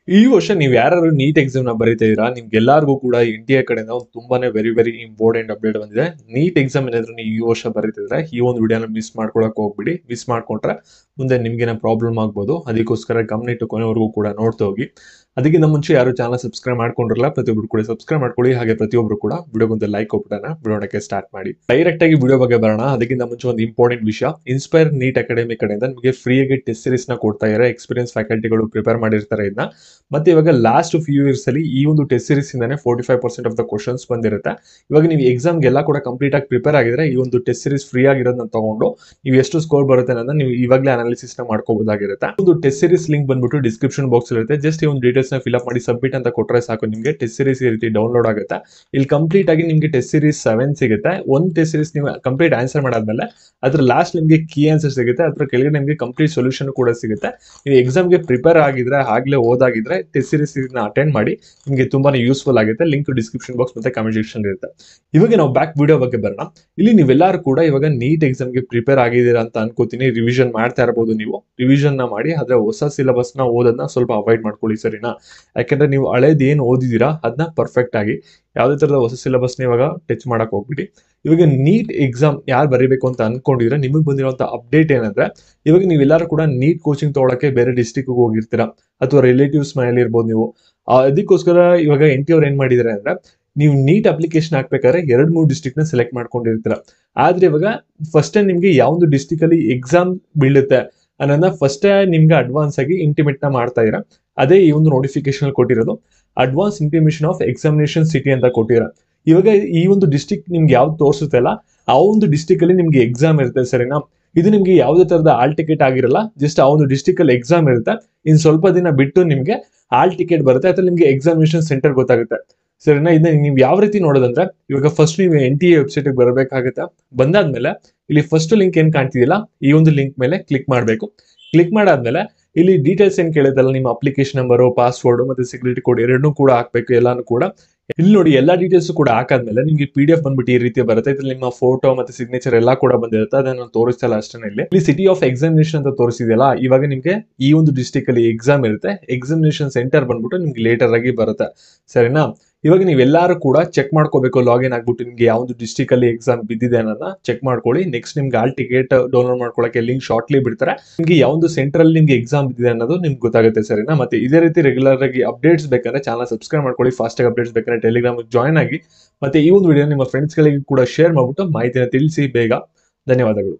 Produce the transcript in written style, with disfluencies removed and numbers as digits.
ಈ ವರ್ಷ ನೀವು ಯಾರು ನೀಟ್ ಎಕ್ಸಾಮ್ ನ ಬರೀತಾ ಇದೀರಾ ನಿಮ್ಗೆಲ್ಲರಿಗೂ ಕೂಡ ಇಂಡಿಯಾ ಕಡೆಯಿಂದ ಒಂದು ತುಂಬಾನೇ ವೆರಿ ಇಂಪಾರ್ಟೆಂಟ್ ಅಪ್ಡೇಟ್ ಬಂದಿದೆ. ನೀಟ್ ಎಕ್ಸಾಮ್ ಏನಾದ್ರು ನೀವು ಈ ವರ್ಷ ಬರೀತಿದ್ರೆ ಈ ಒಂದು ವಿಡಿಯೋನ ಮಿಸ್ ಮಾಡ್ಕೊಳಕ್ ಹೋಗ್ಬಿಡಿ. ಮಿಸ್ ಮಾಡ್ಕೊಂಡ್ರೆ ಮುಂದೆ ನಿಮ್ಗೇನ ಪ್ರಾಬ್ಲಮ್ ಆಗ್ಬೋದು. ಅದಕ್ಕೋಸ್ಕರ ಗಮನಿಟ್ಟು ಕೊನೆವರೆಗೂ ಕೂಡ ನೋಡ್ತಾ ಹೋಗಿ. ಅದಕ್ಕಿಂತ ಮುಂಚೆ ಯಾರು ಚಾನಲ್ ಸಬ್ಸ್ಕ್ರೈಬ್ ಮಾಡ್ಕೊಂಡಿರಲ್ಲ ಪ್ರತಿಯೊಬ್ರು ಕೂಡ ಸಬ್ಸ್ಕ್ರೈಬ್ ಮಾಡ್ಕೊಳ್ಳಿ. ಹಾಗೆ ಪ್ರತಿಯೊಬ್ರು ಕೂಡ ವಿಡಿಯೋಗೊಂದು ಲೈಕ್ ಕೊಟ್ಬಿಡೋಣ. ವಿಡಿಯೋಕ್ಕೆ ಸ್ಟಾರ್ಟ್ ಮಾಡಿ. ಡೈರೆಕ್ಟ್ ಆಗಿ ವಿಡಿಯೋ ಬಗ್ಗೆ ಬರೋಣ. ಅದಕ್ಕಿಂತ ಮುಂಚೆ ಒಂದು ಇಂಪಾರ್ಟೆಂಟ್ ವಿಷಯ, ಇನ್ಸ್ಪೈರ್ ನೀಟ್ ಅಕಾಡೆಮಿ ಕಡೆಯಿಂದ ನಿಮಗೆ ಫ್ರೀಯಾಗಿ ಟೆಸ್ಟ್ ಸೀರೀಸ್ ನ ಕೊಡ್ತಾ ಇದ್ದಾರೆ. ಎಕ್ಸ್ಪೀರಿಯನ್ಸ್ ಫ್ಯಾಕಲ್ಟಿಗಳು ಪ್ರಿಪೇರ್ ಮಾಡಿರ್ತಾರೆ ಇದನ್ನ. ಮತ್ತೆ ಇವಾಗ ಲಾಸ್ಟ್ ಫ್ಯೂ ಇಯರ್ಸ್ ಅಲ್ಲಿ ಈ ಒಂದು ಟೆಸ್ಟ್ ಸೀರೀಸ್ ಇಂದಾನೆ 45% ಆಫ್ ದ ಕ್ವಶನ್ಸ್ ಬಂದಿರುತ್ತೆ. ಇವಾಗ ನೀವು ಎಕ್ಸಾಮ್ಗೆಲ್ಲ ಕೂಡ ಕಂಪ್ಲೀಟ್ ಆಗಿ ಪ್ರಿಪೇರ್ ಆಗಿದ್ರೆ ಈ ಒಂದು ಟೆಸ್ಟ್ ಸೀರೀಸ್ ಫ್ರೀ ಆಗಿರೋದನ್ನ ತಗೊಂಡು ನೀವು ಎಷ್ಟು ಸ್ಕೋರ್ ಬರುತ್ತೆ ಅನ್ನೋದನ್ನ ನೀವು ಇವಾಗಲೇ ಅನಾಲಿಸಿಸ್ ನ ಮಾಡ್ಕೋಬಹುದಾಗಿರುತ್ತೆ. ಒಂದು ಟೆಸ್ಟ್ ಸೀರೀಸ್ ಲಿಂಕ್ ಬಂದ್ಬಿಟ್ಟು ಡಿಸ್ಕ್ರಿಪ್ಷನ್ ಬಾಕ್ಸ್ ಇರುತ್ತೆ. ಜಸ್ಟ್ ಈ ಒಂದು ಡೀಟೇಲ್ಸ್ ನ ಫಿಲ್ ಅಪ್ ಮಾಡಿ ಸಬ್ಮಿಟ್ ಅಂತ ಕೊಟ್ರೆ ಸಾಕು, ನಿಮಗೆ ಟೆಸ್ಟ್ ಸೀರೀಸ್ ಈ ರೀತಿ ಡೌನ್ಲೋಡ್ ಆಗುತ್ತೆ. ಇಲ್ಲಿ ಕಂಪ್ಲೀಟ್ ಆಗಿ ನಿಮಗೆ ಟೆಸ್ಟ್ ಸೀರೀಸ್ 7 ಸಿಗುತ್ತೆ. ಒಂದು ಟೆಸ್ಟ್ ಸೀರೀಸ್ ನೀವು ಕಂಪ್ಲೀಟ್ ಆನ್ಸರ್ ಮಾಡಾದ್ಮೇಲೆ ಅದ್ರ ಲಾಸ್ಟ್ ನಿಮಗೆ ಕೀ ಆನ್ಸರ್ ಸಿಗುತ್ತೆ. ಅದ್ರ ಕೆಳಗಡೆ ನಿಮಗೆ ಕಂಪ್ಲೀಟ್ ಸೊಲ್ಯೂಷನ್ ಕೂಡ ಸಿಗುತ್ತೆ. ನೀವು ಎಕ್ಸಾಮ್ಗೆ ಪ್ರಿಪೇರ್ ಆಗಿದ್ರೆ ಆಗ್ಲೇ ಓದಾಗಿದ್ರೆ ಟೆಸ್ಟ್ ಸೀರೀಸ್ ಅಟೆಂಡ್ ಮಾಡಿ, ನಿಮಗೆ ತುಂಬಾನೇ ಯೂಸ್ಫುಲ್ ಆಗುತ್ತೆ. ಲಿಂಕ್ ಡಿಸ್ಕ್ರಿಪ್ಷನ್ ಬಾಕ್ಸ್ ಮತ್ತೆ ಕಮೆಂಟ್ ಸೆಕ್ಷನ್ ಇರುತ್ತೆ. ಇವಾಗ ನಾವು ಬ್ಯಾಕ್ ವಿಡಿಯೋ ಬಗ್ಗೆ ಬರೋಣ. ಇಲ್ಲಿ ನೀವೆಲ್ಲರೂ ಕೂಡ ಇವಾಗ ನೀಟ್ ಎಕ್ಸಾಮ್ಗೆ ಪ್ರಿಪೇರ್ ಆಗಿದ್ದೀರಾ ಅಂತ ಅನ್ಕೋತೀನಿ. ರಿವಿಷನ್ ಮಾಡ್ತಾ ಇರಬಹುದು. ನೀವು ರಿವಿಷನ್ ನ ಮಾಡಿ, ಆದ್ರೆ ಹೊಸ ಸಿಲೆಬಸ್ ನ ಓದೋದನ್ನ ಸ್ವಲ್ಪ ಅವಾಯ್ಡ್ ಮಾಡ್ಕೊಳ್ಳಿ, ಸರಿನಾ? ಯಾಕಂದ್ರೆ ನೀವು ಹಳೇದ್ ಏನ್ ಓದಿದೀರಾ ಅದನ್ನ ಪರ್ಫೆಕ್ಟ್ ಆಗಿ, ಯಾವುದೇ ತರದ ಹೊಸ ಸಿಲೆಬಸ್ ನ ಇವಾಗ ಟಚ್ ಮಾಡಕ್ ಹೋಗ್ಬಿಡಿ. ಇವಾಗ ನೀಟ್ ಎಕ್ಸಾಮ್ ಯಾರು ಬರೀಬೇಕು ಅಂತ ಅನ್ಕೊಂಡಿದ್ರೆ ನಿಮಗೆ ಬಂದಿರುವಂತ ಅಪ್ಡೇಟ್ ಏನಂದ್ರೆ, ಇವಾಗ ನೀವೆಲ್ಲರೂ ಕೂಡ ನೀಟ್ ಕೋಚಿಂಗ್ ತಗೊಳಕ್ಕೆ ಬೇರೆ ಡಿಸ್ಟಿಕ್ ಹೋಗಿರ್ತೀರಾ, ಅಥವಾ ರಿಲೇಟಿವ್ಸ್ ಮನೇಲಿ ಇರ್ಬೋದು ನೀವು. ಅದಕ್ಕೋಸ್ಕರ ಇವಾಗ NT ಅವ್ರು ಏನ್ ಮಾಡಿದಾರೆ ಅಂದ್ರೆ, ನೀವು ನೀಟ್ ಅಪ್ಲಿಕೇಶನ್ ಹಾಕ್ಬೇಕಾದ್ರೆ 2-3 ಡಿಸ್ಟಿಕ್ ನ ಸೆಲೆಕ್ಟ್ ಮಾಡ್ಕೊಂಡಿರ್ತೀರಾ. ಆದ್ರೆ ಇವಾಗ ಫಸ್ಟ್ ಟೈಮ್ ನಿಮ್ಗೆ ಯಾವ್ದು ಡಿಸ್ಟಿಕ್ ಅಲ್ಲಿ ಎಕ್ಸಾಮ್ ಬೀಳುತ್ತೆ ಅನ್ನೋದನ್ನ ಫಸ್ಟ್ ನಿಮ್ಗೆ ಅಡ್ವಾನ್ಸ್ ಆಗಿ ಇಂಟಿಮೇಟ್ ನ ಮಾಡ್ತಾ ಇರ. ಅದೇ ಈ ಒಂದು ನೋಟಿಫಿಕೇಶನ್ ಕೊಟ್ಟಿರೋದು, advance intimation of examination city ಅಂತ ಕೊಟ್ಟಿರ. ಇವಾಗ ಈ ಒಂದು ಡಿಸ್ಟಿಕ್ ನಿಮ್ಗೆ ಯಾವ್ದು ತೋರಿಸುತ್ತೆ ಅಲ್ಲ, ಆ ಒಂದು ಡಿಸ್ಟಿಕ್ ಅಲ್ಲಿ ನಿಮ್ಗೆ ಎಕ್ಸಾಮ್ ಇರುತ್ತೆ, ಸರಿನಾ? ಇದು ನಿಮ್ಗೆ ಯಾವುದೇ ತರದ ಆಲ್ ಟಿಕೆಟ್ ಆಗಿರಲ್ಲ. ಜಸ್ಟ್ ಆ ಒಂದು ಡಿಸ್ಟಿಕ್ ಅಲ್ಲಿ ಎಕ್ಸಾಮ್ ಇರುತ್ತೆ. ಇನ್ ಸ್ವಲ್ಪ ದಿನ ಬಿಟ್ಟು ನಿಮ್ಗೆ ಆಲ್ ಟಿಕೆಟ್ ಬರುತ್ತೆ, ಅಥವಾ ನಿಮ್ಗೆ ಎಕ್ಸಾಮಿನೇಷನ್ ಸೆಂಟರ್ ಗೊತ್ತಾಗುತ್ತೆ, ಸರಿನಾ? ಇದನ್ನ ನೀವು ಯಾವ ರೀತಿ ನೋಡೋದಂದ್ರೆ, ಇವಾಗ ಫಸ್ಟ್ ನೀವು NTA ವೆಬ್ಸೈಟ್ ಬರಬೇಕಾಗುತ್ತೆ. ಬಂದಾದ್ಮೇಲೆ ಇಲ್ಲಿ ಫಸ್ಟ್ ಲಿಂಕ್ ಏನ್ ಕಾಣ್ತಿದಿಲ್ಲ, ಈ ಒಂದು ಲಿಂಕ್ ಮೇಲೆ ಕ್ಲಿಕ್ ಮಾಡಬೇಕು. ಕ್ಲಿಕ್ ಮಾಡಾದ್ಮೇಲೆ ಇಲ್ಲಿ ಡೀಟೇಲ್ಸ್ ಏನ್ ಕೇಳುತ್ತಲ್ಲ, ನಿಮ್ಮ ಅಪ್ಲಿಕೇಶನ್ ನಂಬರ್, ಪಾಸ್ವರ್ಡ್ ಮತ್ತೆ ಸೆಕ್ಯೂರಿಟಿ ಕೋಡ್ ಎರಡನ್ನೂ ಕೂಡ ಹಾಕ್ಬೇಕು, ಎಲ್ಲಾನು ಕೂಡ. ಇಲ್ಲಿ ನೋಡಿ, ಎಲ್ಲಾ ಡೀಟೇಲ್ಸ್ ಕೂಡ ಹಾಕಾದ್ಮೇಲೆ ನಿಮ್ಗೆ PDF ಬಂದ್ಬಿಟ್ಟು ಈ ರೀತಿ ಬರುತ್ತೆ. ಇದ್ರಲ್ಲಿ ನಿಮ್ಮ ಫೋಟೋ ಮತ್ತೆ ಸಿಗ್ನೇಚರ್ ಎಲ್ಲಾ ಕೂಡ ಬಂದಿರುತ್ತೆ. ಅದನ್ನ ತೋರಿಸ್ತಾ ಇಲ್ಲ ಅಷ್ಟೇ. ಇಲ್ಲಿ ಸಿಟಿ ಆಫ್ ಎಕ್ಸಾಮಿನೇಷನ್ ಅಂತ ತೋರಿಸಿದೆಯಲ್ಲ, ಇವಾಗ ನಿಮ್ಗೆ ಈ ಒಂದು ಡಿಸ್ಟಿಕ್ ಅಲ್ಲಿ ಎಕ್ಸಾಮ್ ಇರುತ್ತೆ. ಎಕ್ಸಾಮಿನೇಷನ್ ಸೆಂಟರ್ ಬಂದ್ಬಿಟ್ಟು ನಿಮ್ಗೆ ಲೇಟರ್ ಆಗಿ ಬರುತ್ತೆ, ಸರಿನಾ? ಇವಾಗ ನೀವೆಲ್ಲರೂ ಕೂಡ ಚೆಕ್ ಮಾಡ್ಕೋಬೇಕು, ಲಾಗಿನ್ ಆಗ್ಬಿಟ್ಟು ನಿಮ್ಗೆ ಯಾವ್ದು ಡಿಸ್ಟಿಕ್ ಅಲ್ಲಿ ಎಕ್ಸಾಮ್ ಬಿದ್ದಿದೆ ಅನ್ನೋದನ್ನ ಚೆಕ್ ಮಾಡ್ಕೊಳ್ಳಿ. ನೆಕ್ಸ್ಟ್ ನಿಮ್ಗೆ ಆಲ್ ಟಿಕೆಟ್ ಡೌನ್ಲೋಡ್ ಮಾಡ್ಕೊಳ್ಳೋಕೆ ಲಿಂಕ್ ಶಾರ್ಟ್ಲಿ ಬಿಡ್ತಾರೆ. ನಿಮ್ಗೆ ಯಾವ್ದು ಸೆಂಟರ್ ಅಲ್ಲಿ ನಿಮ್ಗೆ ಎಕ್ಸಾಮ್ ಬಿದ್ದಿದೆ ಅನ್ನೋದು ನಿಮ್ಗೆ ಗೊತ್ತಾಗುತ್ತೆ, ಸರಿನಾ? ಮತ್ತೆ ಇದೇ ರೀತಿ ರೆಗ್ಯುಲರ್ ಆಗಿ ಅಪ್ಡೇಟ್ಸ್ ಬೇಕಂದ್ರೆ ಚಾನಲ್ ಸಬ್ಸ್ಕ್ರೈಬ್ ಮಾಡ್ಕೊಳ್ಳಿ. ಫಾಸ್ಟ್ ಆಗಿ ಅಪ್ಡೇಟ್ಸ್ ಬೇಕಂದ್ರೆ ಟೆಲಿಗ್ರಾಮ್ ಜಾಯ್ನ್ ಆಗಿ. ಮತ್ತೆ ಈ ಒಂದು ವಿಡಿಯೋ ನಿಮ್ಮ ಫ್ರೆಂಡ್ಸ್ ಗಳಿಗೆ ಕೂಡ ಶೇರ್ ಮಾಡ್ಬಿಟ್ಟು ಮಾಹಿತಿನ ತಿಳಿಸಿ ಬೇಗ. ಧನ್ಯವಾದಗಳು.